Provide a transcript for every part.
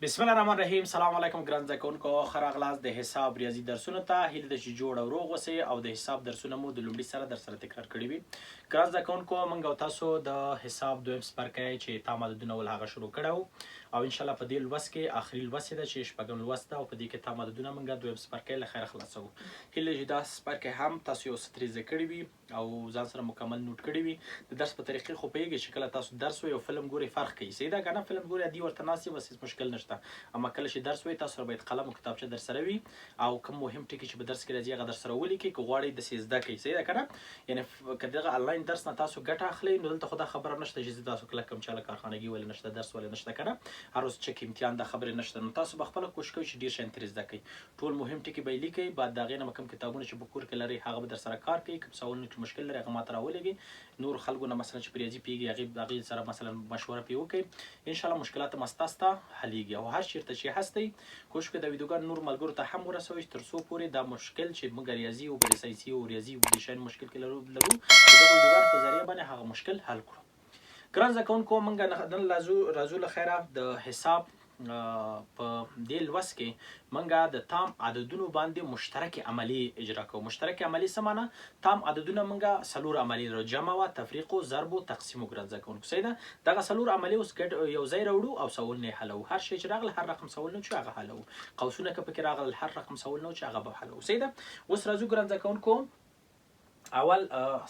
بسم الله الرحمن الرحیم. سلام علیکم ګران زده کوونکو، ښه راغلاست د حساب ریاضي درسونو ته. هیله ده چې جوړ او روغ اوسئ او د حساب درسونه مو د لومړي سره درسره تکرار کړي وي. ګران زده کوونکو، موږ او تاسو د حساب دویم څپرکی چې تام عددونه ول هغه شروع کړی او انشاءالله په دې لوست کې آخري لوست ده چې شپږم لوست ده او په دې کې تام عددونه موږ دویم څپرکی له خیره خلاصوو. هیله چې دا څپرکی هم تاسو یو څه ترې زده کړي وي او ځان سره مکمل نوټ کړي وي. د درس په طریقې خو پوهېږئ چې کله تاسو درس وایئ او فلم ګورئ فرق کوي. صحیح ده که نه؟ فلم ګورئ عادي ورته ناست یې بس هېڅ مشکل نشته، اما کله چې درس وایي تاسو سره باید قلم او کتابچه در سره وي او کوم مهم ټکي چې په درس کې راځي هغه در سره ولیکئ که غواړئ داسې زده کړئ. صحیح ده که نه؟ یعنې که دغه انلاین درس نه تاسو ګټه اخلئ نو دلته خو دا خبره نشته چې زه تاسو کله کوم چا له کارخانګي ولې نشته درس ولې نشته که نه، هر روز چک امتحان دا خبرې نشته. نو تاسو به خپله کوشش کوئ چې ډېر شیان ترې زده کړئ. ټول مهم ټکي به یې لیکئ، بعد د هغې نه به کوم کتابونه چې په کور کې لرئ هغه به در سره کار کوئ. کوم سوالونه کې مشکل لرئ هغه ماته راولېږئ. نور خلکو نه مثلا چې په ریاضي پوهېږي هغې سره مثلا مشوره پرې وکړئ. انشاءالله مشکلات هم ستاسو ته حلیږي او هر چېرته چې هستئ کوشش وکړئ دا ویډیوګان نور ملګرو ته هم ورسوئ تر څو پورې دا مشکل چې موږ ریاضي او ساینسي او ریاضي او د شیانو مشکل کې لرو د دغه ویډیوګانو په ذریعه باندې هغه مشکل حل کړو. ګران زده کوونکو، موږ نن راځو له خیره د حساب په دې لوست کې موږ د تام عددونو باندې مشترک عملی اجرا کوو. مشترک عملی څه معنی؟ تام عددونه موږ څلور عملی لرو: جمع و تفریق و ضرب و تقسیم. ګران زده کوونکو، صحیح ده؟ دغه څلور عملی اوس یو ځای راوړو او سوالونه یې حلوو. هر شی چې راغله هر رقم سوال نه چې هغه حلوو. قوسونه که پکې راغلل هر رقم سوال نه چې هغه به حلوو. صحیح ده؟ اوس راځو ګران زده کوونکو، اول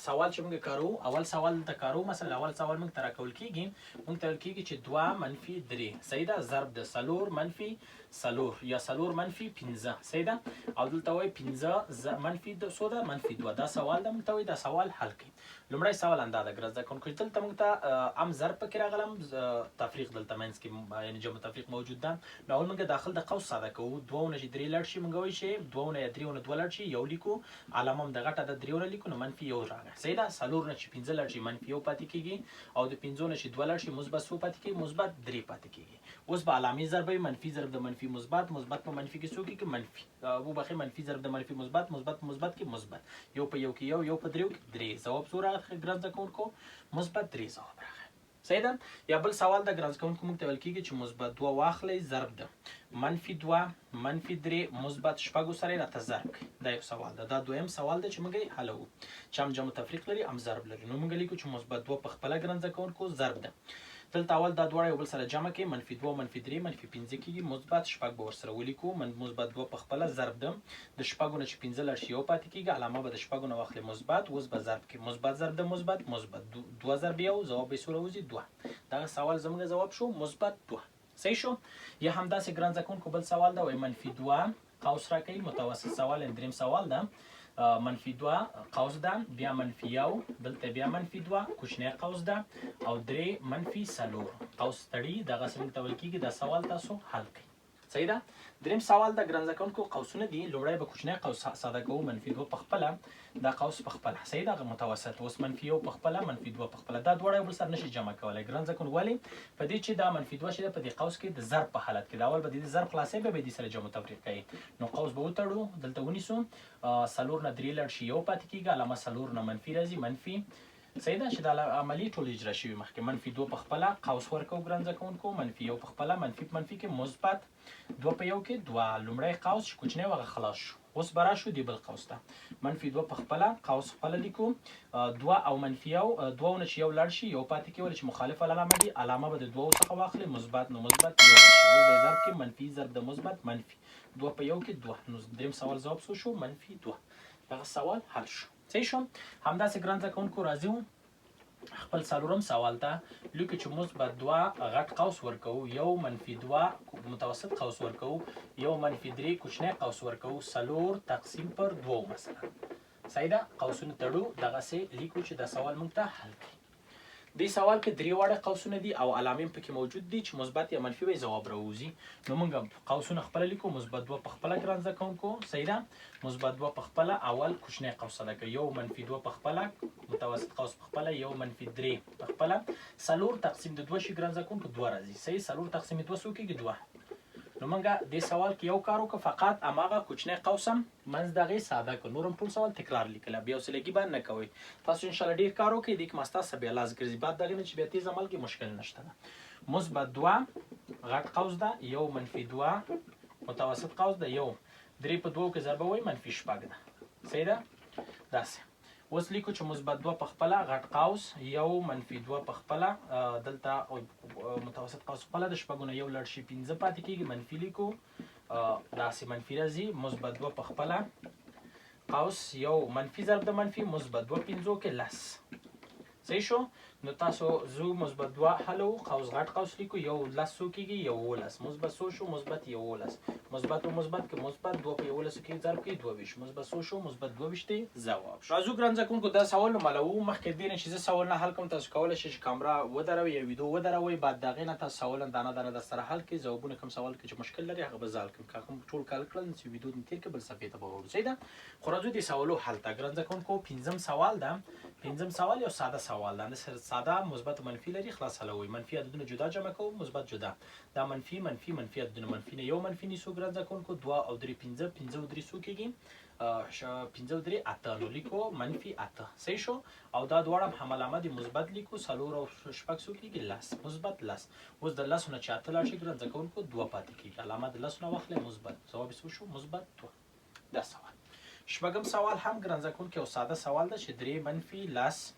سوال چې موږ کارو، اول سوال ته کارو. مثلا اول سوال موږ ته راکول کېږي، موږ ته ویل کېږي چې 2 منفي 3. صحیح ده؟ ضرب د 4 منفي 4 یا 4 منفي 15. صحیح ده؟ او دلته وایي 15 منفي 2 ده منفي 2. دا سوال ده، موږ ته وایي دا سوال حل کړئ. لومړی سوال همدا ده ګران زده کوونکو چې دلته موږ ته ام ضرب پکې راغلی، ام تفریق دلته منځ کې یعنې جمع تفریق موجود ده. نو اول موږ داخل د قوس ساده کوو. 2 نه چې 3 لاړ شي موږ وایو چې 2 نه یا 3 نه 2 لاړ شي یو لیکو، علامه هم د غټه د 3 لیکو نو منفي 1 راغی. صحیح ده؟ 4 نه چې 15 لاړ شي منفي 1 پاتې کېږي او د 15 نه چې 2 لاړ شي مثبت 100 پاتې کېږي، مثبت 3 پاتې کېږي. اوس به علامې ضرب وي، منفي ضرب د منفي مثبت، مثبت په منفي کې څو کېږي منفي، وبخښئ منفي ضرب د منفي مثبت، مثبت په مثبت کې مثبت، یو په یو کې یو، یو په 3 کې 3. ځواب څو راغلی ګران زده کوونکو؟ مثبت 3 ځواب راغی. صحیح ده؟ یا بل سوال د ګران زده کوونکو موږ ته ویل کېږي چې مثبت 2 واخلئ ضرب ده منفي 2 منفي 3 مثبت 6 سره یې راته ضرب کړئ. دا یو سوال ده. دا دویم سوال ده چې موږ یې حلوو، چې هم جمع تفریق لري هم ضرب لري. نو موږ لیکو چې مثبت 2 په خپله ګران زده کوونکو ضرب ده. دلته اول دا دواړه یو بل سره جمع کړئ، منفي 2 منفي 3 منفي 15 کېږي، مثبت 6 به ورسره ولیکو. مثبت 2 په خپله ضرب ده د 6 نه چې 15 لاړ شي یو پاتې کېږي، علامه به د 6 نه واخلئ مثبت. اوس به ضرب کړئ، مثبت ضرب د مثبت، مثبت 2 ضرب 1 ځواب به یې څو راوځي 2. دغه سوال زموږ ځواب شو مثبت 2. صحیح شو؟ یا همداسې ګران زده کوونکو بل سوال ده، وایي منفي 2 قوس راکوي. متوسط سوال دریم سوال ده، منفي 2 قوس ده، بیا منفي 1 دلته بیا منفي 2 کوچنی قوس ده او 3 منفي 4 قوس تړي. دغسې موږ ته ویل کېږي دا سوال تاسو حل کړئ. صحیح ده؟ دریم سوال د ګران زده کوونکو قوسونه دي. لومړی به کوچنی قوس ساده کوو، منفي 2 په خپله، دا قوس په خپله. صحیح ده؟ متوسط. اوس منفي 1 په خپله، منفي 2 په خپله. دا دواړه یو بل سره نشي جمع کولی ګران زده کوونکو. ولې؟ په دې چې دا منفي 2 چې ده په دې قوس کې د ضرب په حالت کې ده، اول به د دې ضرب خلاصوي بیا به یې دې سره جمع تفریق کوي. نو قوس به وتړو، دلته ونیسو، 4 نه 3 لاړ شي یو پاتې کېږي، علامه 4 نه منفي راځي منفي. صحیح ده؟ چې دا عملي ټول اجرا شوي مخکې. منفي 2 په خپله قوس ورکوو ګران زده کوونکو، منفي 1 په خپله، منفي په منفي کې مثبت 2 په 1 کې 2. لومړی قوس چې کوچنی و هغه خلاص شو. اوس به راشو دې بل قوس ته، منفي 2 په خپله قوس خپله لیکو، 2 او منفي 1 2 نه چې یو لاړ شي یو پاتې کېږي، ولې چې مخالف علامه دي، علامه به د 2 څخه واخلئ مثبت، نو مثبت 1 راشي. اوس به یې ضرب کړئ، منفي ضرب د مثبت منفي 2 په 1 کې 2. نو دریم سوال ځواب څو شو؟ منفي 2. دغه سوال حل شو. صحیح شو؟ همداسې ګران زده کوونکو راځو خپل څلورم سوال ته. لیکو چې مثبت 2 غټ قوس ورکوو، یو منفي 2 متوسط قوس ورکوو، یو منفي 3 کوچنی قوس ورکوو، 4 تقسیم پر 2 مثلا. صحیح ده؟ قوسونه تړو، دغسې لیکو چې دا سوال موږ ته حل کړي. دې سوال کې 3 واړه قوسونه دي او علامې پکې موجود دي چې مثبت یا منفي به ځواب راوځي. نو موږ قوسونه خپله لیکو، مثبت 2 په خپله ګران زده کوونکو. صحیح ده؟ مثبت 2 په خپله اول کوچنی قوس ساده کوي، یو منفي 2 په خپله، متوسط قوس په خپله، یو منفي 3 په خپله، 4 تقسیم د 2 شي ګران زده کوونکو 2 راځي. صحیح؟ 4 تقسیم 2 څو کېږي 2. نو موږ دې سوال کې یو کار وکړو، فقط هماغه کوچنی قوس هم منځ د هغې ساده کړو، نور هم ټول سوال تکرار لیکلی، بې حوصلګي باندې نه کوئ. تاسو انشاءالله ډېر کار وکړئ، دې کې ما ستاسو بیا لاس ګرځي، بعد د هغې نه چې بیا تیز عمل کې مشکل نشته ده. مثبت 2 غټ قوس ده، یو منفي 2 متوسط قوس ده، یو 3 په 2 کې ضربه وایي منفي 6 ده. صحیح ده؟ داسې اوس لیکو چې مثبت 2 په خپله غټ قوس، یو منفي 2 په خپله، دلته متوسط قوس خپله د شپږو نه یو لړ شي 15 پاتې کېږي، منفي لیکو داسې منفي راځي. مثبت 2 په خپله قوس، یو منفي ضرب د منفي، مثبت 2 پنځو کې 10. صحیح شو؟ نو تاسو زو مثبت 2 حلو، قوس غټ قوس لیکو، یو 10 څو کېږي، 11. مثبت څو شو؟ مثبت 11. مثبت او مثبت کې مثبت 2 په 11 کې ضرب کې 22. مثبت څو شو؟ مثبت 22 ځواب شو. راځو ګران زده کوونکو دا سوال مالوو. مخکې دې نه چې زه سوال نه حل کوم، تاسو کولی شئ چې کامرا ودروئ یا ویډیو ودروئ، بعد د هغې نه تاسو سوالونه دانه دانه در سره حل کړئ. ځوابونه کوم سوال کې چې مشکل لري هغه به زه حل کړم، که هغه ټول حل کړل نو چې ویډیو دې تېر کړئ بل صفحې ته به وړو. صحیح ده؟ خو راځو دې سوالو حل ته. ګران زده کوونکو پنځم سوال ده. پنځم سوال یو ساده سوال ده، ساده مثبت منفي لري، خلاص حلوئ. منفي عددونه جدا جمع کوو، مثبت جدا. دا منفي منفي منفي عددونه، منفي نه یو منفي نیسو ګران زده کوونکو، 2 او 3 15، 15 او 3 څو کېږي؟ 15 او 3 8. نو لیکو منفي 8. صحیح شو؟ او دا دواړه هم علامه دي مثبت لیکو، 4 او 6 څو کېږي؟ 10. مثبت 10. اوس د 10 نه چې 8 لاړ شي ګران زده کوونکو 2 پاتې کېږي، علامه د 10 نه واخلئ مثبت. ځواب یې څه شو؟ مثبت 2. دا سوال. شپږم سوال هم ګران زده کوونکو یو ساده سوال ده چې 3 منفي 10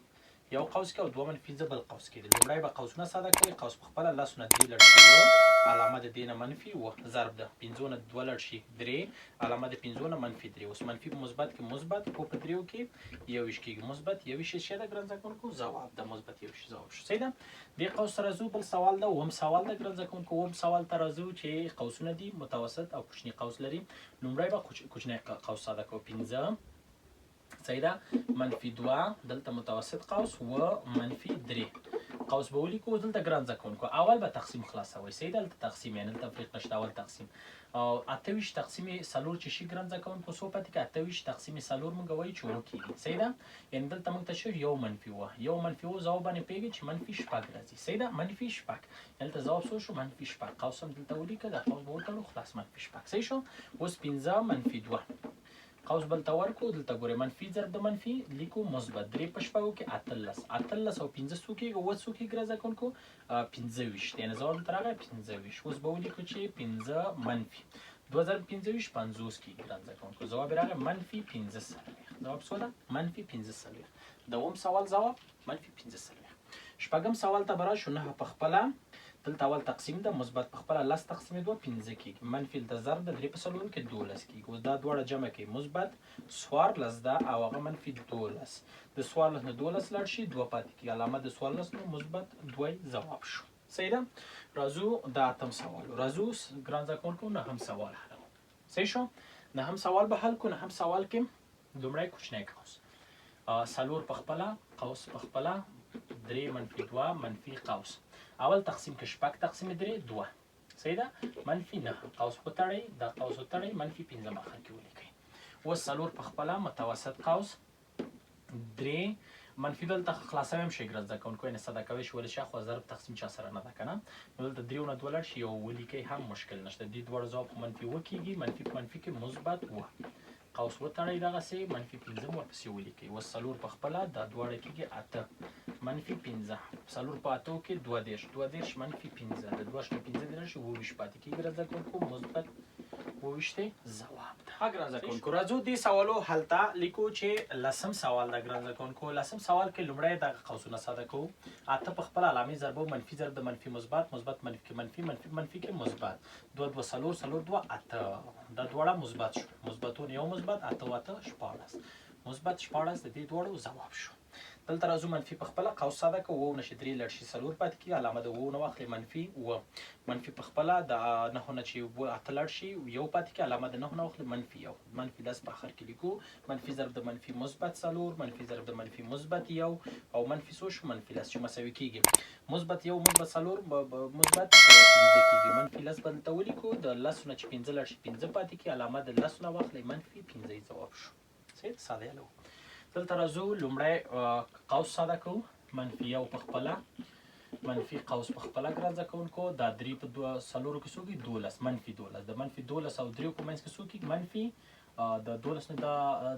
یو قوس کې او 2 منفي 5 بل قوس کې دي. لومړی به قوسونه ساده کړئ. قوس په خپله 10 نه 3 لړ شي، علامه د دې نه منفي 9 ضرب ده 5 نه 2 لړ شي 3، علامه د 5 نه منفي 3. اوس منفي په مثبت کې مثبت، په 3 کې 21 کېږي، مثبت 21 شي ده ګران زده کوونکو ځواب ده، مثبت 21 ځواب شو. صحیح ده؟ دې قوس سره ځو بل سوال ده، اووم سوال ده ګران زده کوونکو. اووم سوال ته راځو چې قوسونه دي متوسط او کوچني قوس لري. لومړی به کوچنی قوس ساده کوو، 15. صحیح ده؟ منفي 2 دلته متوسط قوس و منفي 3 قوس به ولیکو. دلته ګران زده کوونکو اول به تقسیم خلاصوئ. صحیح ده؟ دلته تقسیم یعنې دلته تفریق نشته، اول تقسیم. او 28 تقسیم 4 چې شي ګران زده کوونکو څو پاتې کېږي؟ 28 تقسیم 4 موږ وایو چې 9 کېږي. صحیح ده؟ یعنې دلته موږ ته شو یو منفي 9، یو منفي 9 ځواب باندې پوهېږئ چې منفي 6 راځي. صحیح ده؟ منفي 6. دلته ځواب څو شو؟ منفي 6. قوس هم دلته ولیکه، دا قوس به وتړو، خلاص منفي 6. صحیح شو؟ اوس 15 منفي 2 قوس بل ته ورکړو، دلته ګورئ منفي ضرب د منفي لیکو مثبت 3 په شپږو کې 18. 18 او 15 څو کېږي؟ 9 څو کېږي ګران زده کوونکو؟ 25. یعنې ځواب دلته راغی 25. اوس به ولیکو چې 15 منفي 2 ضرب 25 50 کېږي ګران زده کوونکو، ځواب یې راغی منفي 15. ځواب څو ده؟ منفي 15. د اووم سوال ځواب منفي 15. شپږم سوال ته به راشو. 9 په خپله دلته اول تقسیم ده، مثبت په خپله 10 تقسیم 2 15 کېږي، منفي د ضرب د 3 په 4 کې 12 کېږي. اوس دا دواړه جمع کوي، مثبت 14 ده او هغه منفي 12. د 14 نه 12 لاړ شي 2 پاتې کېږي، علامه د 14 نه مثبت 2 ځواب شو. صحیح ده؟ راځو د اتم سوال. راځو ګران زده کوونکو نهم سوال حل. صحیح شو؟ نهم سوال به حل کړو. نهم سوال کې لومړی کوچنی قوس 4 په خپله، قوس په خپله 3 منفي 2 منفي قوس. اول تقسیم کې 6 تقسیم 3 2. صحیح ده؟ منفي 9 قوس وتړئ، دا قوس وتړئ، منفي 15 اخر کې ولیکئ. اوس 4 په خپله متوسط قوس 3 منفي دلته خلاصوی هم شئ ګران زده کوونکو، یعنې ساده کوی شي، ولې شاخوا ضرب تقسیم چا سره نه ده که نه. نو دلته 3 نه 2 لاړ شي یو ولیکئ، هم مشکل نشته. دې دواړو ځواب خو منفي 9 کېږي، منفي په منفي کې مثبت 9 قوس وتړئ، دغسې منفي 15 ورپسې ولیکئ. اوس 4 په خپله دا دواړه کېږي 8 منفي 15. 4 په 8 کې 22 22 منفي 15، د 2 نه 15 دې راشي 22 پاتې کېږي ګران زده کوونکو، مثبت 22 ځواب ده. ها ګران زده کوونکو راځو دې سوالو حل ته. لیکو چې لسم سوال ده ګران زده کوونکو. لسم سوال کې لومړی دغه قوسونه ساده کوو. 8 په خپله علامې ضربه منفي ضرب د منفي مثبت، مثبت منفي کې منفي، منفي منفي کې مثبت 2 2 4 4 2 8. دا دواړه مثبت شو، مثبتونه یو مثبت 8 8 14 مثبت 14 د دې دواړو ځواب شو. دلته راځو منفي په خپله قوس ساده کوو، 9 نه 3 لړ شي 4 پاتې کېږي، علامه د 9 نه واخلئ منفي 9. منفي په خپله د 9 نه چې 8 لړ شي 1 پاتې کېږي، علامه د 9 نه واخلئ منفي 1. منفي 10 په آخر کې لیکو، منفي ضرب د منفي مثبت 4 منفي ضرب د منفي مثبت 1 او منفي څو شو؟ منفي 10 چې مساوي کېږي. مثبت 1 مثبت 4 مثبت 15 کېږي، منفي 10 به دلته ولیکو، د 10 نه چې 15 لړ شي 15 پاتې کېږي، علامه د 10 نه واخلئ منفي 15 ځواب شو. صحیح؟ ساده یې دلته راځو لومړی قوس ساده کوو، منفي 1 په خپله منفي قوس په خپله ګران زده کوونکو دا 3 په 4 کې څو کېږي 12 منفي 12 د منفي 12 او 3 په منځ کې څو کېږي منفي د 12 نه دا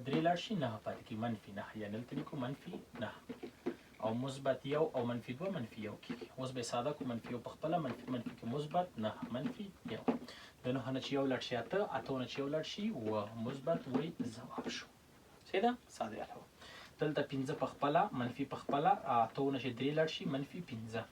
3 لاړ شي 9 پاتې کېږي منفي 9 یعنې دلته لیکو منفي 9 او مثبت 1 او منفي 2 منفي 1 کېږي. اوس به یې ساده کړو منفي 1 په خپله منفي کې مثبت 9 منفي 1 د 9 نه چې 1 لاړ شي 8 8 نه چې 1 لاړ شي 9 مثبت وایي ځواب شو. صحیح ده ساده یې هلو دلته 15 په خپله منفي په خپله 8 نه چې 3 لاړ شي منفي 15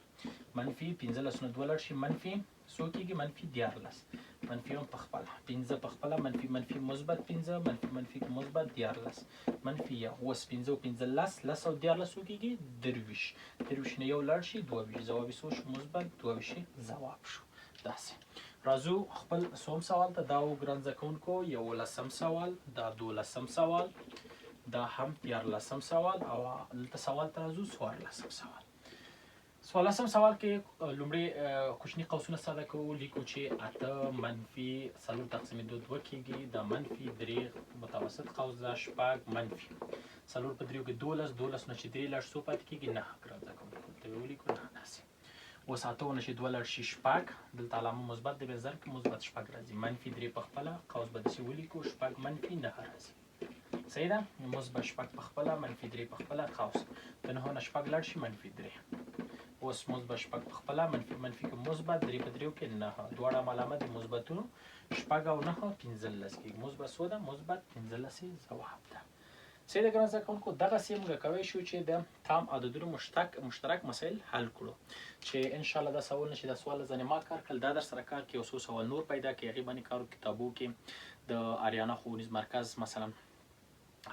منفي 15 نه 2 لاړ شي منفي څو کېږي منفي 14 منفي هم په خپله 15 په خپله منفي مثبت 15 منفي مثبت 14 منفي 1 اوس 15 او 15 10 او 14 څو کېږي 23 23 نه 1 لاړ شي 22 ځواب یې څو شو مثبت 22 ځواب شو. داسې راځو خپل څوم سوال ته دا و ګران زده کوونکو 11 سوال دا 12 سوال دا هم 14 سوال او دلته سوال ته راځو 14 سوال. 14 سوال کې لومړی کوچني قوسونه ساده کوو لیکو چې 8 منفي 4 تقسیم 2 کېږي دا منفي 3 متوسط قوس ده شپږ منفي 4 په 3 کې 12 نه چې 3 لاړ څو پاتې کېږي 9 ګران زده کوونکو دلته یې ولیکو 9 داسې. اوس 8 نه چې 2 لاړ شي شپږ دلته علامه مثبت دی بیا ضرب کې مثبت شپږ راځي منفي 3 په خپله قوس به داسې ولیکو شپږ منفي 9 راځي. صحیح ده مثبت شپږ په خپله منفي 3 په خپله قوس د 9 نه شپږ لاړ شي منفي 3 اوس مثبت شپږ په خپله منفي کې مثبت 3 په 3 کې 9 دواړه هم علامه د مثبتونو شپږ او 9 15 کېږي مثبت څو ده مثبت 15 ځواب ده. صحیح ده ګران زده کوونکو دغسې موږ کولی شو چې د تام عددونو مشترک مسایل حل کړو چې انشاءالله دا سوالونه چې دا سوال ځنې ما کار کړل دا در سره کار کې یو څو سوال نور پیدا کړي هغې باندې کار کتابو کې د آریانا ښوونیز مرکز مثلا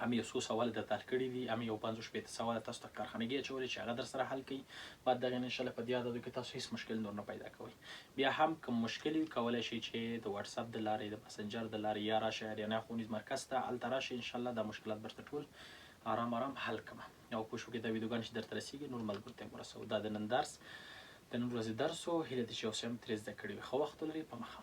هم یو څو سوال درته حل کړي دي هم یو 50 سوال تاسو ته کارخانګي اچولي چې هغه در سره حل کړي بعد دغه نه انشاءالله په دې عددو کې تاسو هیڅ مشکل نور نه پیدا کوئ. بیا هم کوم مشکل وي کولی شئ چې د واتساپ د لارې د مسنجر د لارې یا راشئ آریانا ښوونیز مرکز ته هلته راشئ انشاءالله دا مشکلات درته ټول آرام حل کړم او کوشش وکړئ دا ویډیوګانې چې درته رسیږي نور ملګرو ته یې ورسوو. دا د نن درس د نن ورځې درس و هیله ده چې اوس هم ترې زده کړي وي. ښه وخت ولرئ په مخه.